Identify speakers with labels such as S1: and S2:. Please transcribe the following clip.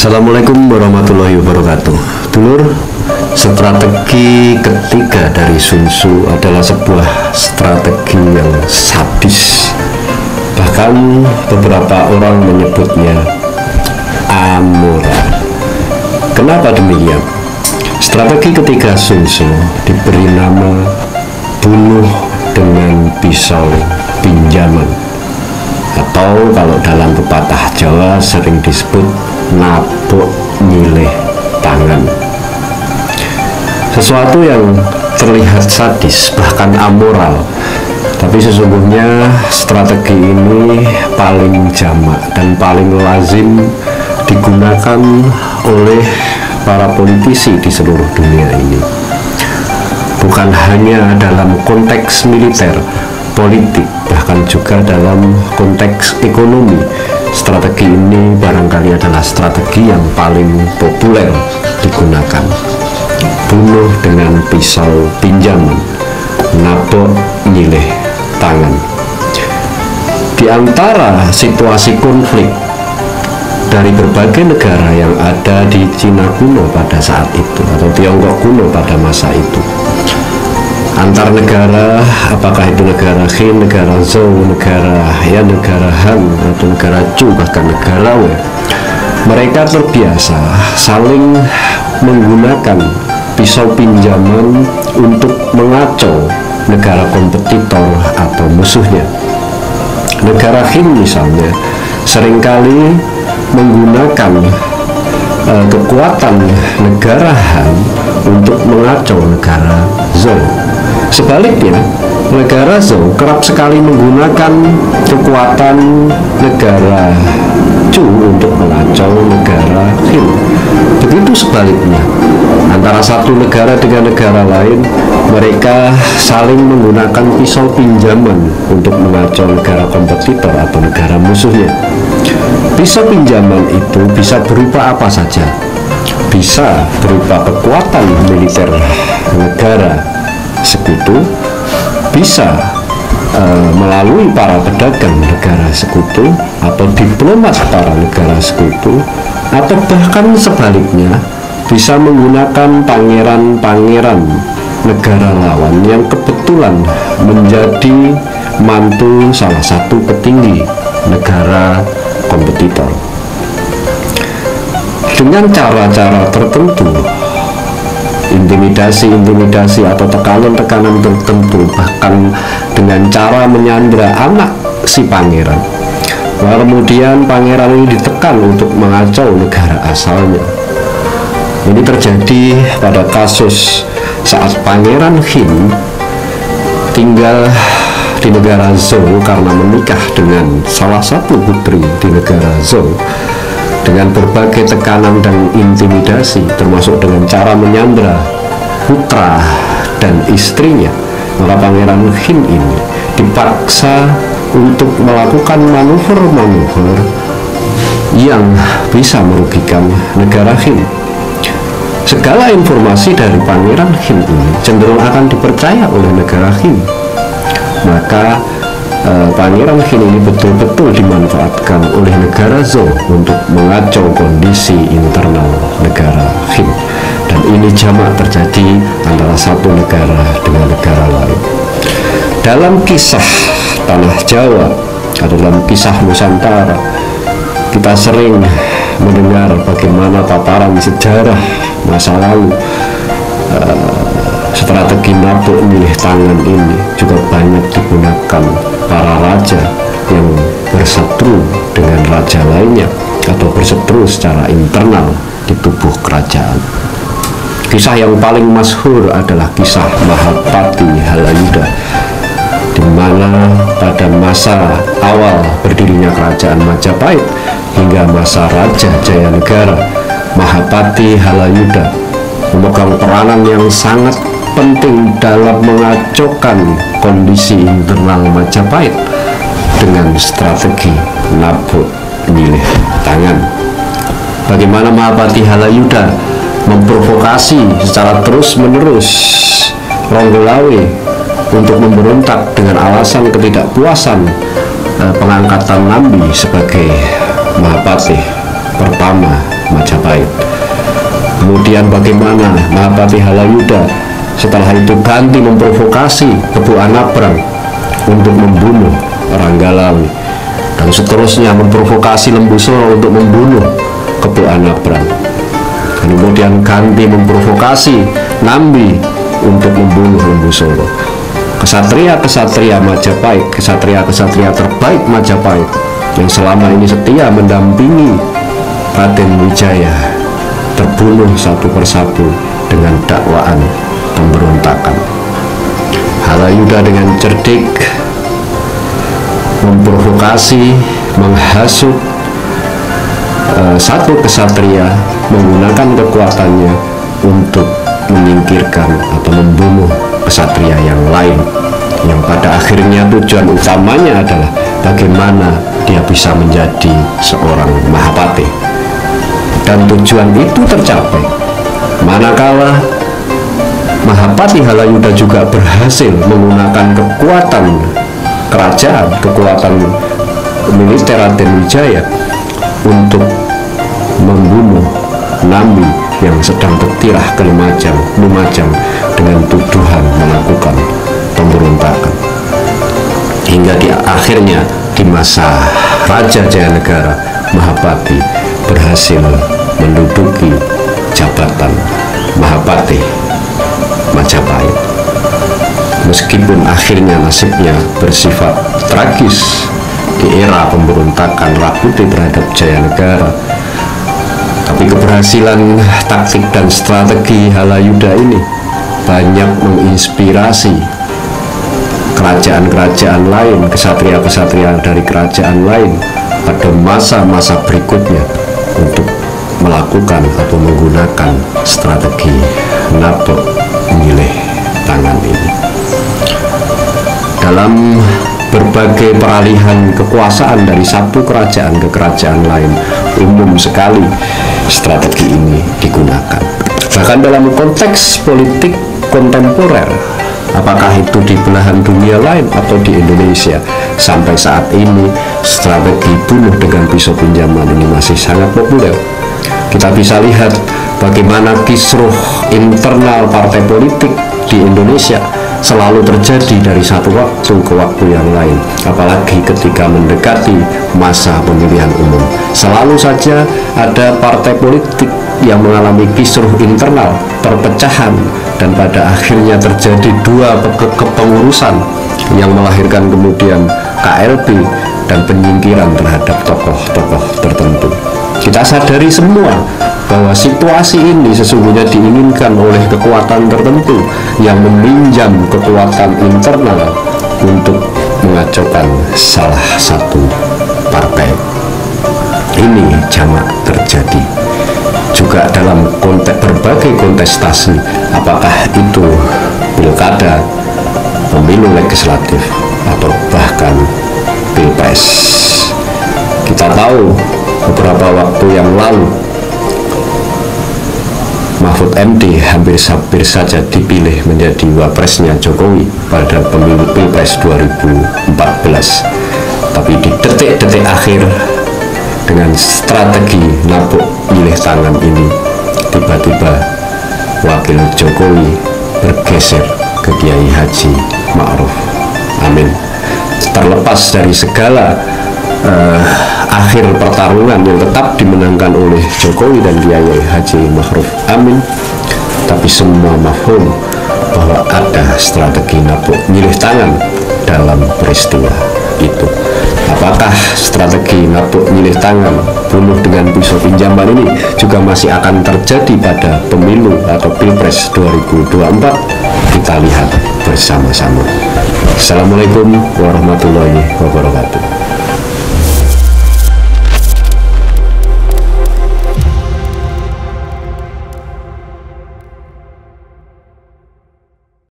S1: Assalamualaikum warahmatullahi wabarakatuh. Dulur, strategi ketiga dari Sun Tzu adalah sebuah strategi yang sadis. Bahkan beberapa orang menyebutnya amoral. Kenapa demikian? Strategi ketiga Sun Tzu diberi nama bunuh dengan pisau pinjaman, atau kalau dalam pepatah Jawa sering disebut nabok nyilih tangan. Sesuatu yang terlihat sadis bahkan amoral, tapi sesungguhnya strategi ini paling jamak dan paling lazim digunakan oleh para politisi di seluruh dunia ini. Bukan hanya dalam konteks militer, politik, bahkan juga dalam konteks ekonomi. Strategi ini barangkali adalah strategi yang paling populer digunakan. Bunuh dengan pisau pinjaman, nabok nyilih tangan. Di antara situasi konflik dari berbagai negara yang ada di Cina kuno pada saat itu, atau Tiongkok kuno pada masa itu, antar negara, apakah itu negara Qin, negara Zhou, negara Han, atau negara Chu, bahkan negara Wei, mereka terbiasa saling menggunakan pisau pinjaman untuk mengacau negara kompetitor atau musuhnya. Negara Qin misalnya seringkali menggunakan kekuatan negara Han untuk mengacau negara Zhou. Sebaliknya, negara Zhou kerap sekali menggunakan kekuatan negara Chu untuk mengacau negara Qin. Begitu sebaliknya, antara satu negara dengan negara lain, mereka saling menggunakan pisau pinjaman untuk mengacau negara kompetitor atau negara musuhnya. Pisau pinjaman itu bisa berupa apa saja. Bisa berupa kekuatan militer negara sekutu, bisa melalui para pedagang negara sekutu atau diplomat para negara sekutu, atau bahkan sebaliknya bisa menggunakan pangeran-pangeran negara lawan yang kebetulan menjadi mantu salah satu petinggi negara kompetitor. Dengan cara-cara tertentu, intimidasi atau tekanan-tekanan tertentu, bahkan dengan cara menyandra anak si pangeran, kemudian pangeran ini ditekan untuk mengacau negara asalnya. Ini terjadi pada kasus saat pangeran Qin tinggal di negara Zhou karena menikah dengan salah satu putri di negara Zhou. Dengan berbagai tekanan dan intimidasi, termasuk dengan cara menyandra putra dan istrinya, maka pangeran Qin ini dipaksa untuk melakukan manuver-manuver yang bisa merugikan negara Qin. Segala informasi dari pangeran Qin ini cenderung akan dipercaya oleh negara Qin. Maka pangeran Qin ini betul-betul dimanfaatkan oleh negara Zhou untuk mengacau kondisi internal negara Qin. Dan ini jamak terjadi antara satu negara dengan negara lain. Dalam kisah Tanah Jawa atau dalam kisah Nusantara, kita sering mendengar bagaimana paparan sejarah masa lalu. Strategi nabok nyilih tangan ini juga banyak digunakan para raja yang berseteru dengan raja lainnya atau berseteru secara internal di tubuh kerajaan. Kisah yang paling masyhur adalah kisah Mahapati Halayuda, di mana pada masa awal berdirinya kerajaan Majapahit hingga masa Raja Jayanegara, Mahapati Halayuda memegang peranan yang sangat penting dalam mengacaukan kondisi internal Majapahit dengan strategi nabok nyilih tangan. Bagaimana Mahapati Halayuda memprovokasi secara terus-menerus Ronggolawe untuk memberontak dengan alasan ketidakpuasan pengangkatan Nambi sebagai Mahapati pertama Majapahit. Kemudian bagaimana Mahapati Halayuda setelah itu ganti memprovokasi Kebu Anabrang untuk membunuh Ranggalawi, dan seterusnya memprovokasi Lembu Soro untuk membunuh Kebu Anabrang, dan kemudian ganti memprovokasi Nambi untuk membunuh Lembu Soro. Kesatria-kesatria Majapahit, kesatria-kesatria terbaik Majapahit yang selama ini setia mendampingi Raden Wijaya terbunuh satu persatu dengan dakwaan pemberontakan. Halayuda dengan cerdik memprovokasi, menghasut satu kesatria, menggunakan kekuatannya untuk menyingkirkan atau membunuh kesatria yang lain, yang pada akhirnya tujuan utamanya adalah bagaimana dia bisa menjadi seorang Mahapati. Dan tujuan itu tercapai manakala Mahapati Halayuda juga berhasil menggunakan kekuatan kerajaan, kekuatan militer Raden Wijaya untuk membunuh Nambi yang sedang bertirah ke Lumajang dengan tuduhan melakukan pemberontakan. Hingga akhirnya di masa Raja Jayanegara, Mahapati berhasil menduduki jabatan Mahapati Majapahit. Meskipun akhirnya nasibnya bersifat tragis di era pemberontakan Rakuti terhadap Jayanegara, tapi keberhasilan taktik dan strategi Halayuda ini banyak menginspirasi kerajaan-kerajaan lain, kesatria-kesatria dari kerajaan lain pada masa-masa berikutnya untuk melakukan atau menggunakan strategi natok milih tangan ini. Dalam berbagai peralihan kekuasaan dari satu kerajaan ke kerajaan lain, umum sekali strategi ini digunakan. Bahkan dalam konteks politik kontemporer, apakah itu di belahan dunia lain atau di Indonesia, sampai saat ini strategi bunuh dengan pisau pinjaman ini masih sangat populer. Kita bisa lihat bagaimana kisruh internal partai politik di Indonesia selalu terjadi dari satu waktu ke waktu yang lain, apalagi ketika mendekati masa pemilihan umum. Selalu saja ada partai politik yang mengalami kisruh internal, perpecahan, dan pada akhirnya terjadi dua kepengurusan yang melahirkan kemudian KLB dan penyingkiran terhadap tokoh-tokoh tertentu. Kita sadari semua bahwa situasi ini sesungguhnya diinginkan oleh kekuatan tertentu yang meminjam kekuatan internal untuk mengacaukan salah satu partai. Ini jamak terjadi juga dalam berbagai kontestasi, apakah itu pilkada, pemilu legislatif, atau bahkan pilpres. Kita tahu beberapa waktu yang lalu Mahfud MD hampir saja dipilih menjadi wapresnya Jokowi pada pemilu Pilpres 2014. Tapi di detik-detik akhir dengan strategi nampuk milih tangan ini, tiba-tiba wakil Jokowi bergeser ke Kiai Haji Ma'ruf Amin. Terlepas dari segala akhir pertarungan yang tetap dimenangkan oleh Jokowi dan Kiai Haji Ma'ruf Amin, tapi semua mafhum bahwa ada strategi nampuk milih tangan dalam peristiwa itu. Apakah strategi nampuk milih tangan bunuh dengan pisau pinjaman ini juga masih akan terjadi pada pemilu atau Pilpres 2024? Kita lihat bersama-sama. Assalamualaikum warahmatullahi wabarakatuh.